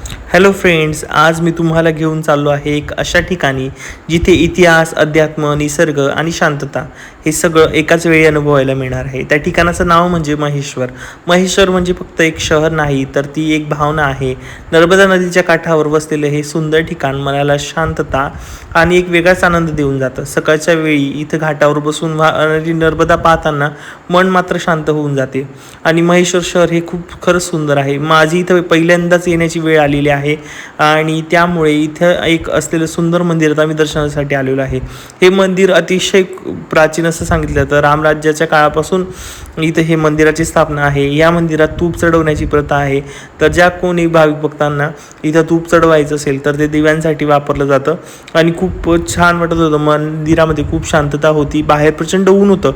Hello friends, आज मी तुम्हाला घेऊन चाललो आहे एक अशा ठिकाणी जिथे इतिहास, अध्यात्म, निसर्ग आणि शांतता हे सगळं एकाच वेळी अनुभवायला मिळणार आहे. त्या ठिकाणाचं नाव म्हणजे महेश्वर. महेश्वर म्हणजे फक्त एक शहर नाही, तर ती एक भावना आहे. नर्मदा नदीच्या काठावर वसलेलं हे सुंदर ठिकाण मनाला शांतता आणि एक वेगळाच आनंद देऊन जातं. सकाळच्या वेळी इथं घाटावर बसून वाहणारी नर्मदा पाहताना मन मात्र शांत होऊन जाते. आणि महेश्वर शहर हे खूप खरंच सुंदर आहे. माझी इथं पहिल्यांदाच येण्याची वेळ आलेली आहे आणि त्यामुळे इथं एक असलेलं सुंदर मंदिरात आम्ही दर्शनासाठी आलेलो आहे. हे मंदिर अतिशय प्राचीन असं सांगितलं तर रामराज्याच्या काळापासून इथं हे मंदिराची स्थापना आहे. या मंदिरात तूप चढवण्याची प्रथा आहे. तर ज्या कोणी भाविक भक्तांना इथं तूप चढवायचं असेल तर ते दिव्यांसाठी वापरलं जातं आणि खूप छान वाटत होतं. मंदिरामध्ये खूप शांतता होती. बाहेर प्रचंड ऊन होतं,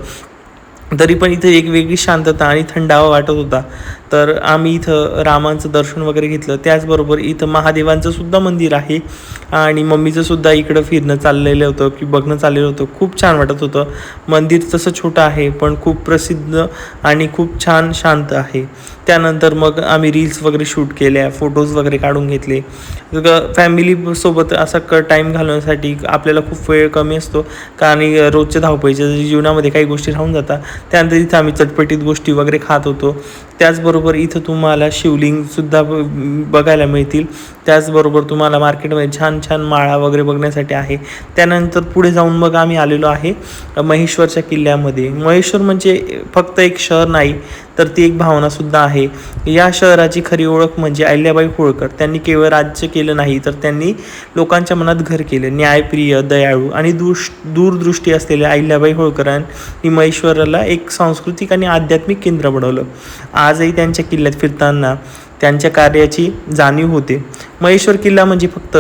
तरी पण इथं एक वेगळी शांतता आणि थंडावा वाटत होता. तर आम्ही इथं रामांचं दर्शन वगैरे घेतलं. त्याचबरोबर इथं महादेवांचं सुद्धा मंदिर आहे आणि मम्मीचं सुद्धा इकडं फिरणं चाललेलं होतं की बघणं चाललेलं होतं. खूप छान वाटत होतं. मंदिर तसं छोटं आहे पण खूप प्रसिद्ध आणि खूप छान शांत आहे. त्यानंतर मग आम्ही रील्स वगैरे शूट केल्या, फोटोज वगैरे काढून घेतले. फॅमिलीसोबत असा टाईम घालवण्यासाठी आपल्याला खूप वेळ कमी असतो, कारण रोजच्या धावपळीच्या जीवनामध्ये काही गोष्टी राहून जातात. त्यानंतर इथं आम्ही चटपटीत गोष्टी वगैरे खात होतो. त्याचबरोबर इथं तुम्हाला शिवलिंगसुद्धा बघायला मिळतील. त्याचबरोबर तुम्हाला मार्केटमध्ये छान छान माळा वगैरे बघण्यासाठी आहे. त्यानंतर पुढे जाऊन मग आम्ही आलेलो आहे महेश्वरच्या किल्ल्यामध्ये. महेश्वर म्हणजे फक्त एक शहर नाही, तर ती एक भावनासुद्धा आहे. या शहराची खरी ओळख म्हणजे अहिल्याबाई होळकर. त्यांनी केवळ राज्य केलं नाही, तर त्यांनी लोकांच्या मनात घर केलं. न्यायप्रिय, दयाळू आणि दूरदृष्टी असलेल्या अहिल्याबाई होळकरांनी महेश्वराला एक सांस्कृतिक आणि आध्यात्मिक केंद्र बनवलं. आजही त्यांच्या किल्ल्यात फिरताना त्यांच्या कार्याची जाणीव होते. महेश्वर किल्ला म्हणजे फक्त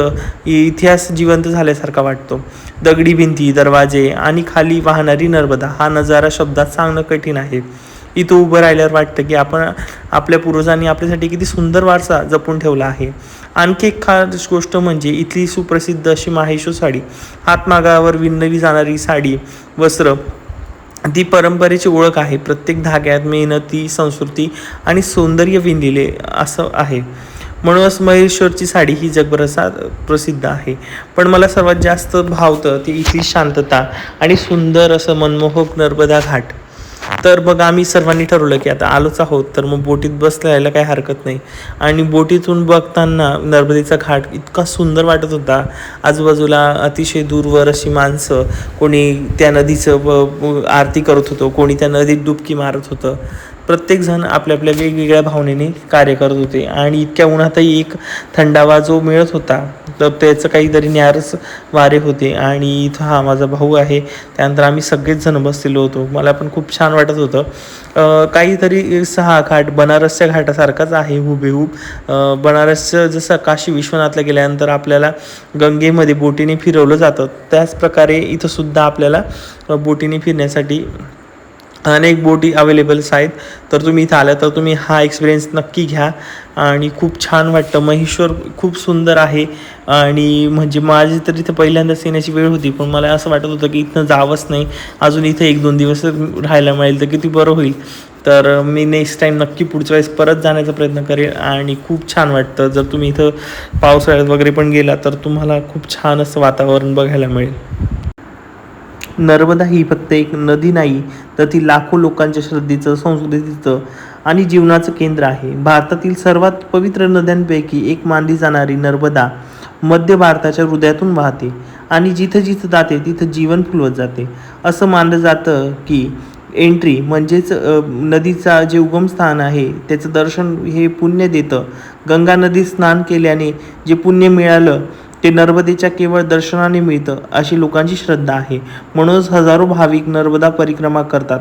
इतिहास जिवंत झाल्यासारखा वाटतो. दगडी भिंती, दरवाजे आणि खाली वाहणारी नर्मदा हा नजारा शब्दात सांगणं कठीण आहे. इथं उभं राहिल्यावर वाटतं की आपण आपल्या पूर्वजांनी आपल्यासाठी किती सुंदर वारसा जपून ठेवला आहे. आणखी एक खास गोष्ट म्हणजे इथली सुप्रसिद्ध अशी माहेश्वर साडी. हातमागावर विणली जाणारी साडी, वस्त्र ती परंपरेची ओळख आहे. प्रत्येक धाग्यात मेहनती, संस्कृती आणि सौंदर्य विणलेले असं आहे. म्हणूनच महेश्वरची साडी ही जगभरात प्रसिद्ध आहे. पण मला सर्वात जास्त भावतं ती इथली शांतता आणि सुंदर असं मनमोहक नर्मदा घाट. तर मग आम्ही सर्वांनी ठरवलं की आता आलोच आहोत, तर मग बोटीत बसल्याला काही हरकत नाही. आणि बोटीतून बघताना नर्मदेचा घाट इतका सुंदर वाटत होता. आजूबाजूला अतिशय दूरवर अशी माणसं, कोणी त्या नदीचं आरती करत होतं, कोणी त्या नदीत डुबकी मारत होतं. प्रत्येकजण आपल्या आपल्या वेगवेगळ्या भावनेने कार्य करत होते आणि इतक्या उन्हातही एक थंडावा जो मिळत होता, तर त्याचं काहीतरी न्यारच वारे होते. आणि इथं हा माझा भाऊ आहे. त्यानंतर आम्ही सगळेच जण बसलेलो होतो. मला पण खूप छान वाटत होतं. काहीतरी 6 घाट बनारसच्या घाटासारखाच आहे हुबेहूब. बनारसचं जसं काशी विश्वनाथला गेल्यानंतर आपल्याला गंगेमध्ये बोटीने फिरवलं जातं, त्याच प्रकारे इथंसुद्धा आपल्याला बोटीने फिरण्यासाठी अनेक बोटी अवेलेबल्स आहेत. तर तुम्ही इथं आला तर तुम्ही हा एक्सपिरियन्स नक्की घ्या आणि खूप छान वाटतं. महेश्वर खूप सुंदर आहे आणि म्हणजे माझी तर इथं पहिल्यांदाच येण्याची वेळ होती, पण मला असं वाटत होतं की इथं जावंच नाही, अजून इथं 1-2 दिवस राहायला मिळेल तर किती बरं होईल. तर मी नेक्स्ट टाईम नक्की पुढच्या वेळेस परत जाण्याचा प्रयत्न करेन. आणि खूप छान वाटतं. जर तुम्ही इथं पावसाळ्यात वगैरे पण गेला तर तुम्हाला खूप छान असं वातावरण बघायला मिळेल. नर्मदा ही फक्त एक नदी नाही, तर ती लाखो लोकांच्या श्रद्धेचं, संस्कृतीचं आणि जीवनाचं केंद्र आहे. भारतातील सर्वात पवित्र नद्यांपैकी एक मानली जाणारी नर्मदा मध्य भारताच्या हृदयातून वाहते आणि जिथं जिथं जाते तिथं जीवन फुलवत जाते. असं मानलं जातं की एंट्री म्हणजेच नदीचा जे उगमस्थान आहे त्याचं दर्शन हे पुण्य देतं. गंगा नदीत स्नान केल्याने जे पुण्य मिळालं ते नर्मदेच्या केवळ दर्शनाने मिळतं, अशी लोकांची श्रद्धा आहे. म्हणूनच हजारो भाविक नर्मदा परिक्रमा करतात.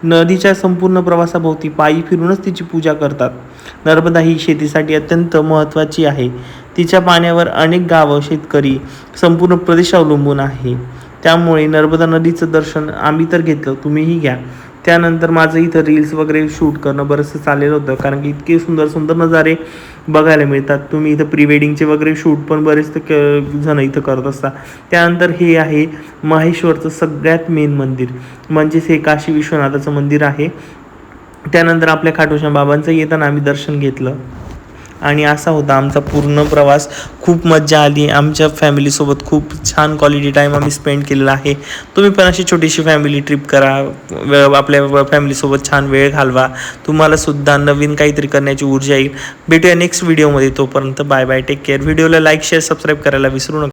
नदीच्या संपूर्ण प्रवासाभोवती पायी फिरूनच तिची पूजा करतात. नर्मदा ही शेतीसाठी अत्यंत महत्त्वाची आहे. तिच्या पाण्यावर अनेक गावं, शेतकरी, संपूर्ण प्रदेश अवलंबून आहे. त्यामुळे नर्मदा नदीचं दर्शन आम्ही तर घेतलं, तुम्हीही घ्या. त्यानंतर माझं इथं रील्स वगैरे शूट करणं बरंचसं चाललेलं होतं, कारण की इतके सुंदर सुंदर नजारे बघायला मिळतात. तुम्ही इथं प्री वेडिंगचे वगैरे शूट पण बरेच जण इथं करत असतात. त्यानंतर हे आहे महेश्वरचं सगळ्यात मेन मंदिर, म्हणजेच हे काशी विश्वनाथाचं मंदिर आहे. त्यानंतर आपल्या खाटूश्याम बाबांचं येताना आम्ही दर्शन घेतलं. आणि असा होता आमचा पूर्ण प्रवास. खूप मज्जा आली. आमच्या फॅमिलीसोबत खूप छान क्वालिटी टाईम आम्ही स्पेंड केलेला आहे. तुम्ही पण अशी छोटीशी फॅमिली ट्रिप करा, आपल्या फॅमिलीसोबत छान वेळ घालवा. तुम्हाला सुद्धा नवीन काहीतरी करण्याची ऊर्जा येईल. भेटूया नेक्स्ट व्हिडिओमध्ये. तोपर्यंत बाय बाय, टेक केअर. व्हिडिओला लाईक शेअर सबस्क्राईब करायला विसरू नका.